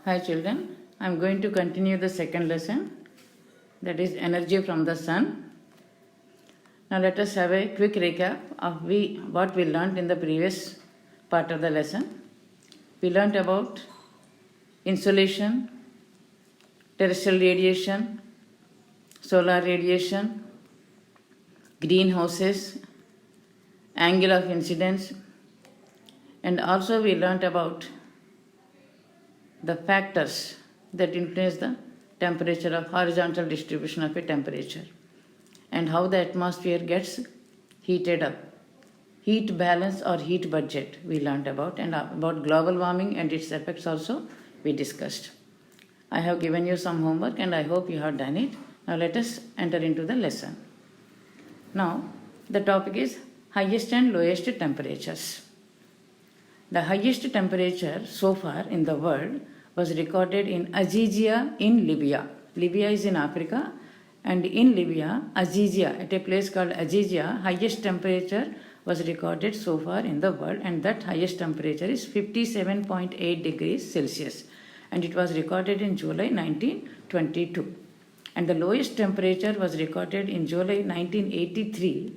Hi children, I am going to continue the second lesson, that is energy from the sun. Now let us have a quick recap of what we learnt in the previous part of the lesson. We learnt about insolation, terrestrial radiation, solar radiation, greenhouses, angle of incidence, and also we learnt about the factors that influence the temperature of horizontal distribution of a temperature and how the atmosphere gets heated up. Heat balance or heat budget we learnt about, and about global warming and its effects also we discussed. I have given you some homework and I hope you have done it. Now let us enter into the lesson. Now the topic is highest and lowest temperatures. The highest temperature so far in the world was recorded in Azizia in Libya. Libya is in Africa, and in Libya, Azizia, at a place called Azizia, highest temperature was recorded so far in the world, and that highest temperature is 57.8 degrees Celsius, and it was recorded in July 1922. And the lowest temperature was recorded in July 1983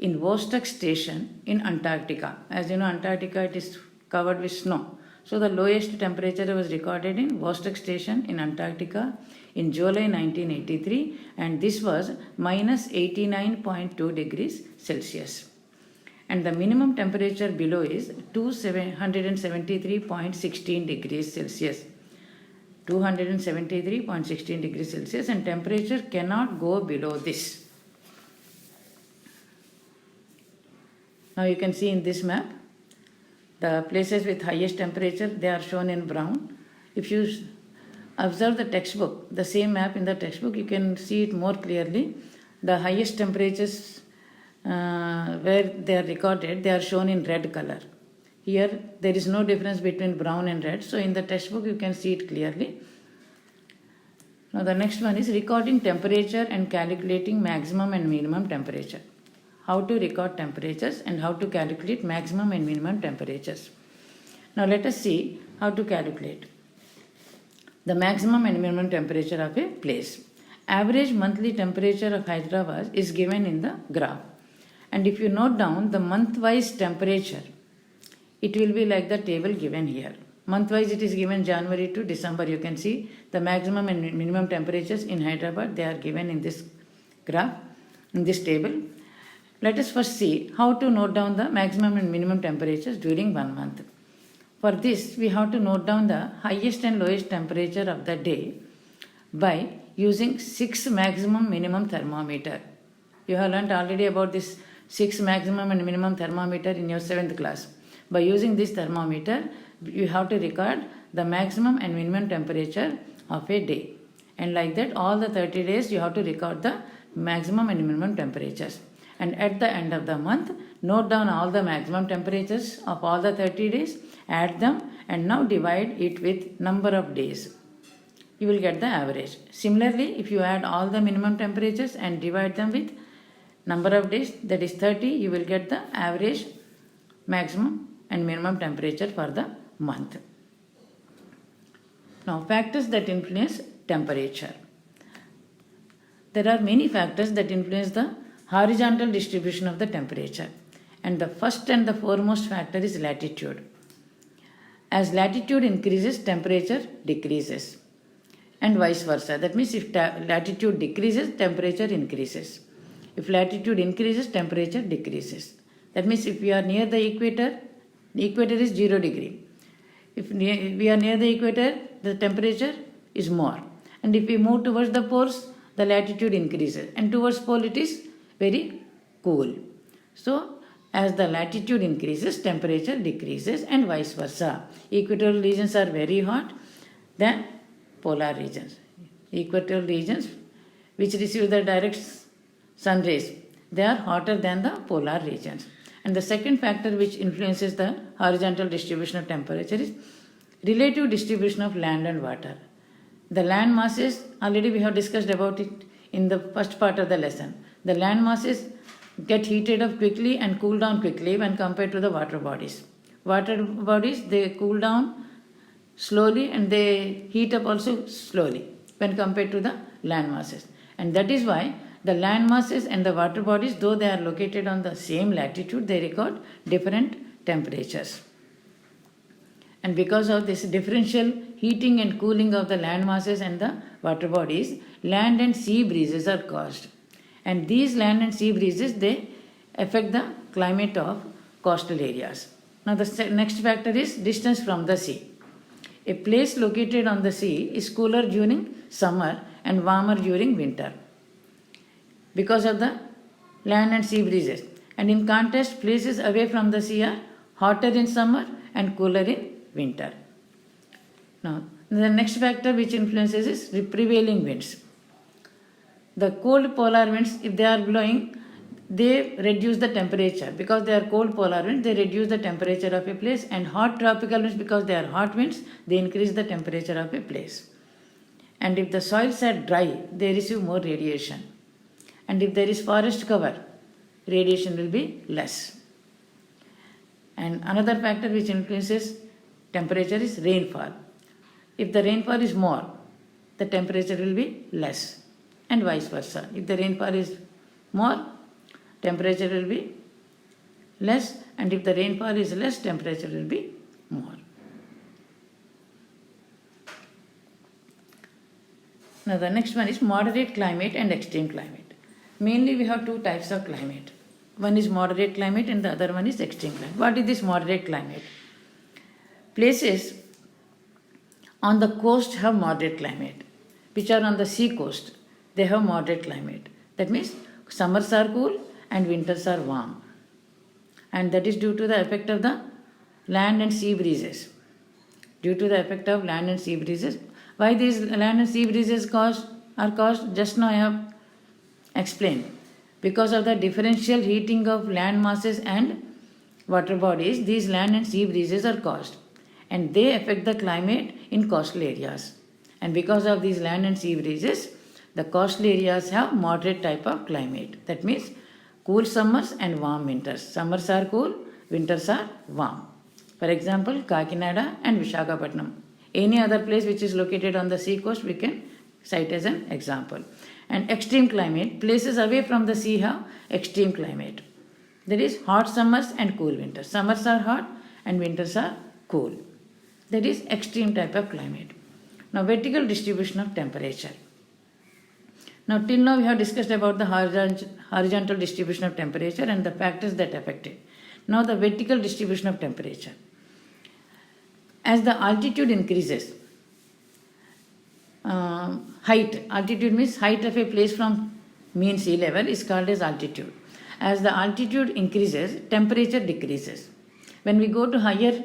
in Vostok Station in Antarctica. As you know, Antarctica, it is covered with snow. So the lowest temperature was recorded in Vostok Station in Antarctica in July 1983, and this was minus 89.2 degrees Celsius. And the minimum temperature below is 273.16 degrees Celsius. 273.16 degrees Celsius, and temperature cannot go below this. Now you can see in this map, the places with highest temperature, they are shown in brown. If you observe the textbook, the same map in the textbook, you can see it more clearly. The highest temperatures where they are recorded, they are shown in red color. Here there is no difference between brown and red, so in the textbook you can see it clearly. Now the next one is recording temperature and calculating maximum and minimum temperature. How to record temperatures and how to calculate maximum and minimum temperatures. Now let us see how to calculate the maximum and minimum temperature of a place. Average monthly temperature of Hyderabad is given in the graph. And if you note down the month-wise temperature, it will be like the table given here. Month-wise it is given January to December. You can see the maximum and minimum temperatures in Hyderabad. They are given in this graph, in this table. Let us first see how to note down the maximum and minimum temperatures during 1 month. For this, we have to note down the highest and lowest temperature of the day by using 6 maximum minimum thermometer. You have learnt already about this 6 maximum and minimum thermometer in your 7th class. By using this thermometer, you have to record the maximum and minimum temperature of a day. And like that, all the 30 days you have to record the maximum and minimum temperatures. And at the end of the month, note down all the maximum temperatures of all the 30 days, add them, and now divide it with number of days. You will get the average. Similarly, if you add all the minimum temperatures and divide them with number of days, that is 30, you will get the average maximum and minimum temperature for the month. Now, factors that influence temperature. There are many factors that influence the horizontal distribution of the temperature, and the first and the foremost factor is latitude. As latitude increases, temperature decreases, and vice versa. That means if latitude decreases, temperature increases. If latitude increases, temperature decreases. That means if we are near the equator is 0 degree. If we are near the equator, the temperature is more. And if we move towards the poles, the latitude increases, and towards pole it is very cool. So as the latitude increases, temperature decreases, and vice versa. Equatorial regions are very hot than polar regions. Equatorial regions which receive the direct sun rays, they are hotter than the polar regions. And the second factor which influences the horizontal distribution of temperature is relative distribution of land and water. The land masses, already we have discussed about it in the first part of the lesson. The land masses get heated up quickly and cool down quickly when compared to the water bodies. Water bodies, they cool down slowly and they heat up also slowly when compared to the land masses. And that is why the land masses and the water bodies, though they are located on the same latitude, they record different temperatures. And because of this differential heating and cooling of the land masses and the water bodies, land and sea breezes are caused. And these land and sea breezes, they affect the climate of coastal areas. Now the next factor is distance from the sea. A place located on the sea is cooler during summer and warmer during winter because of the land and sea breezes. And in contrast, places away from the sea are hotter in summer and cooler in winter. Now, the next factor which influences is prevailing winds. The cold polar winds, if they are blowing, they reduce the temperature. Because they are cold polar winds, they reduce the temperature of a place. And hot tropical winds, because they are hot winds, they increase the temperature of a place. And if the soils are dry, they receive more radiation. And if there is forest cover, radiation will be less. And another factor which influences temperature is rainfall. If the rainfall is more, the temperature will be less, and vice versa. If the rainfall is more, temperature will be less, and if the rainfall is less, temperature will be more. Now the next one is moderate climate and extreme climate. Mainly we have two types of climate. One is moderate climate and the other one is extreme climate. What is this moderate climate? Places on the coast have moderate climate, which are on the sea coast, they have moderate climate. That means summers are cool and winters are warm. And that is due to the effect of the land and sea breezes. Due to the effect of land and sea breezes. Why these land and sea breezes are caused? Just now I have explained. Because of the differential heating of land masses and water bodies, these land and sea breezes are caused. And they affect the climate in coastal areas. And because of these land and sea breezes, the coastal areas have moderate type of climate. That means cool summers and warm winters. Summers are cool, winters are warm. For example, Kakinada and Visakhapatnam. Any other place which is located on the sea coast, we can cite as an example. And extreme climate, places away from the sea have extreme climate. That is hot summers and cool winters. Summers are hot and winters are cool. That is extreme type of climate. Now vertical distribution of temperature. Now till now we have discussed about the horizontal distribution of temperature and the factors that affect it. Now the vertical distribution of temperature. As the altitude increases, altitude means height of a place from mean sea level is called as altitude. As the altitude increases, temperature decreases. When we go to higher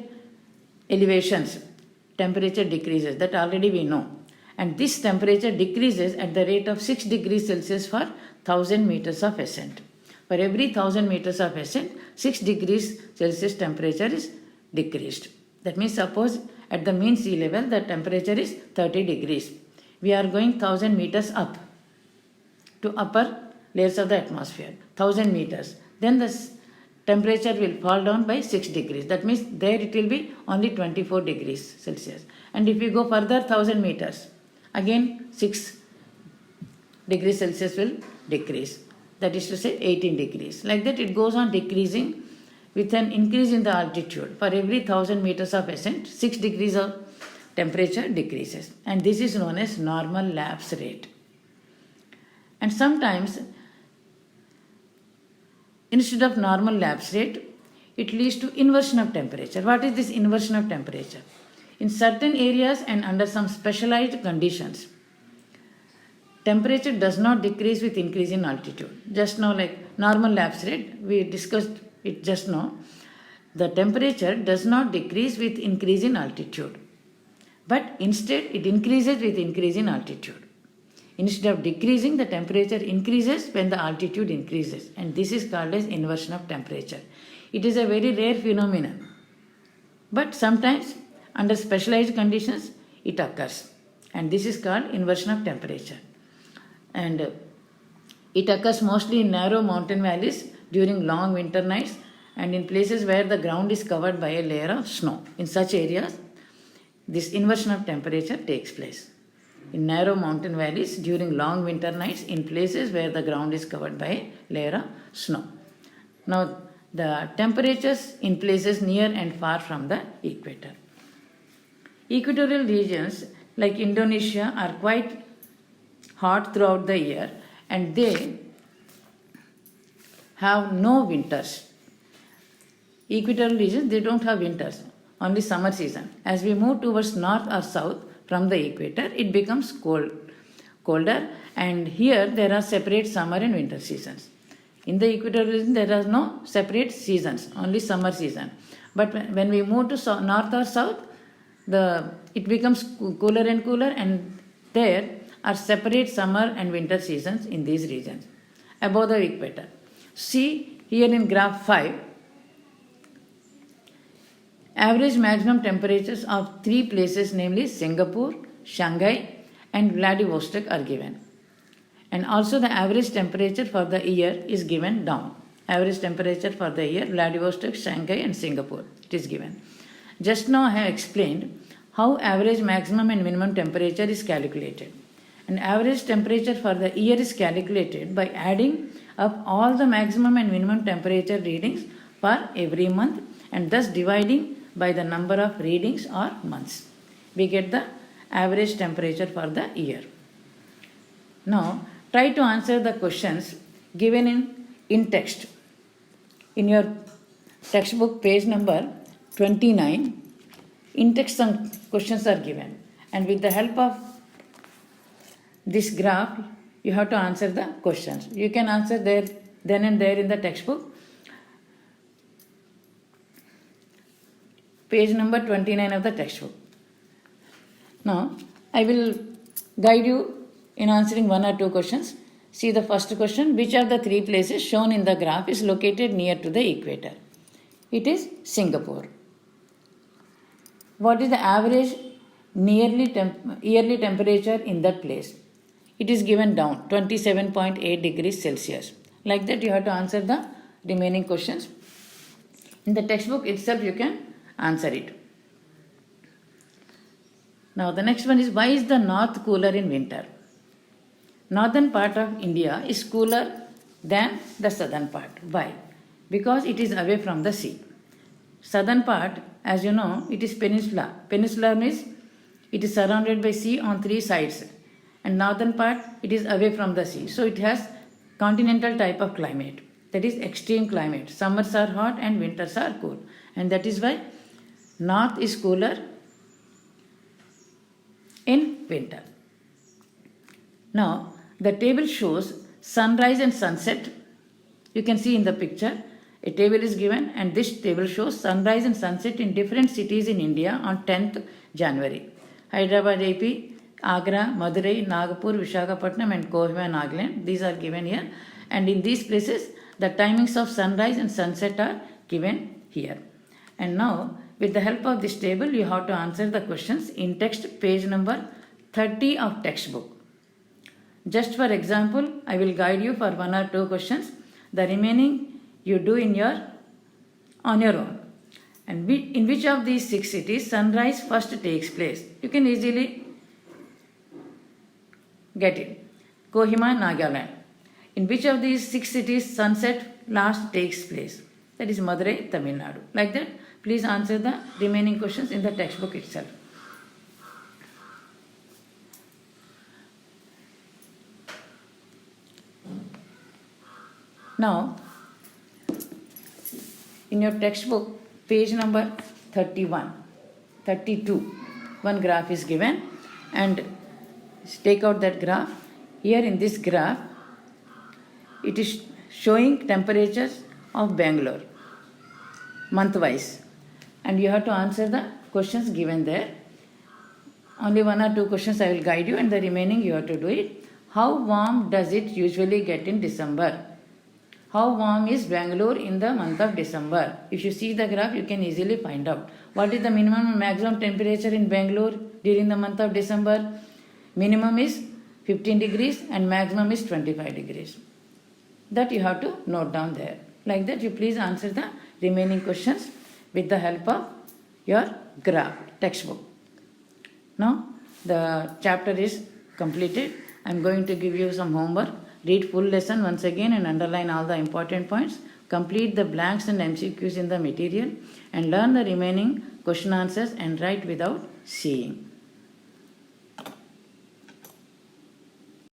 elevations, temperature decreases. That already we know. And this temperature decreases at the rate of 6 degrees Celsius for 1000 meters of ascent. For every 1000 meters of ascent, 6 degrees Celsius temperature is decreased. That means suppose at the mean sea level the temperature is 30 degrees. We are going 1000 meters up to upper layers of the atmosphere. 1000 meters. Then the temperature will fall down by 6 degrees. That means there it will be only 24 degrees Celsius. And if we go further 1000 meters, again 6 degrees Celsius will decrease. That is to say 18 degrees. Like that it goes on decreasing with an increase in the altitude. For every 1000 meters of ascent, 6 degrees of temperature decreases. And this is known as normal lapse rate. And sometimes instead of normal lapse rate, it leads to inversion of temperature. What is this inversion of temperature? In certain areas and under some specialized conditions, temperature does not decrease with increase in altitude. Just now, like normal lapse rate, we discussed it just now. The temperature does not decrease with increase in altitude, but instead it increases with increase in altitude. Instead of decreasing, the temperature increases when the altitude increases, and this is called as inversion of temperature. It is a very rare phenomenon, but sometimes under specialized conditions it occurs, and this is called inversion of temperature. And it occurs mostly in narrow mountain valleys during long winter nights and in places where the ground is covered by a layer of snow. In such areas, this inversion of temperature takes place. In narrow mountain valleys during long winter nights in places where the ground is covered by a layer of snow. Now, the temperatures in places near and far from the equator. Equatorial regions like Indonesia are quite hot throughout the year and they have no winters. Equatorial regions, they don't have winters, only summer season. As we move towards north or south from the equator, it becomes colder, and here there are separate summer and winter seasons. In the equatorial region, there are no separate seasons, only summer season. But when we move to north or south, it becomes cooler and cooler, and there are separate summer and winter seasons in these regions above the equator. See here in graph 5, average maximum temperatures of 3 places, namely Singapore, Shanghai and Vladivostok are given. And also the average temperature for the year is given down. Average temperature for the year, Vladivostok, Shanghai and Singapore, it is given. Just now I have explained how average maximum and minimum temperature is calculated. And average temperature for the year is calculated by adding up all the maximum and minimum temperature readings for every month and thus dividing by the number of readings or months. We get the average temperature for the year. Now, try to answer the questions given in text. In your textbook, page number 29, in text some questions are given. And with the help of this graph, you have to answer the questions. You can answer there, then and there in the textbook. Page number 29 of the textbook. Now, I will guide you in answering 1 or 2 questions. See the first question. Which of the 3 places shown in the graph is located near to the equator? It is Singapore. What is the average yearly temperature in that place? It is given down, 27.8 degrees Celsius. Like that, you have to answer the remaining questions. In the textbook itself, you can answer it. Now, the next one is, why is the north cooler in winter? Northern part of India is cooler than the southern part. Why? Because it is away from the sea. Southern part, as you know, it is peninsula. Peninsula means it is surrounded by sea on 3 sides. And northern part, it is away from the sea. So it has continental type of climate. That is extreme climate. Summers are hot and winters are cool. And that is why north is cooler in winter. Now, the table shows sunrise and sunset. You can see in the picture, a table is given and this table shows sunrise and sunset in different cities in India on 10th January. Hyderabad, AP, Agra, Madurai, Nagpur, Visakhapatnam and Kohima, Nagaland. These are given here. And in these places, the timings of sunrise and sunset are given here. And now, with the help of this table, you have to answer the questions in text, page number 30 of textbook. Just for example, I will guide you for 1 or 2 questions. The remaining you do on your own. And in which of these 6 cities sunrise first takes place? You can easily get it. Kohima, Nagaland. In which of these 6 cities sunset last takes place? That is Madurai, Tamil Nadu. Like that, please answer the remaining questions in the textbook itself. Now, in your textbook, page number 31, 32, one graph is given, and take out that graph. Here in this graph, it is showing temperatures of Bangalore, month-wise. And you have to answer the questions given there. Only 1 or 2 questions I will guide you, and the remaining you have to do it. How warm does it usually get in December? How warm is Bangalore in the month of December? If you see the graph, you can easily find out. What is the minimum and maximum temperature in Bangalore during the month of December? Minimum is 15 degrees and maximum is 25 degrees. That you have to note down there. Like that, you please answer the remaining questions with the help of your graph textbook. Now the chapter is completed. I am going to give you some homework. Read full lesson once again and underline all the important points. Complete the blanks and MCQs in the material and learn the remaining question answers and write without seeing.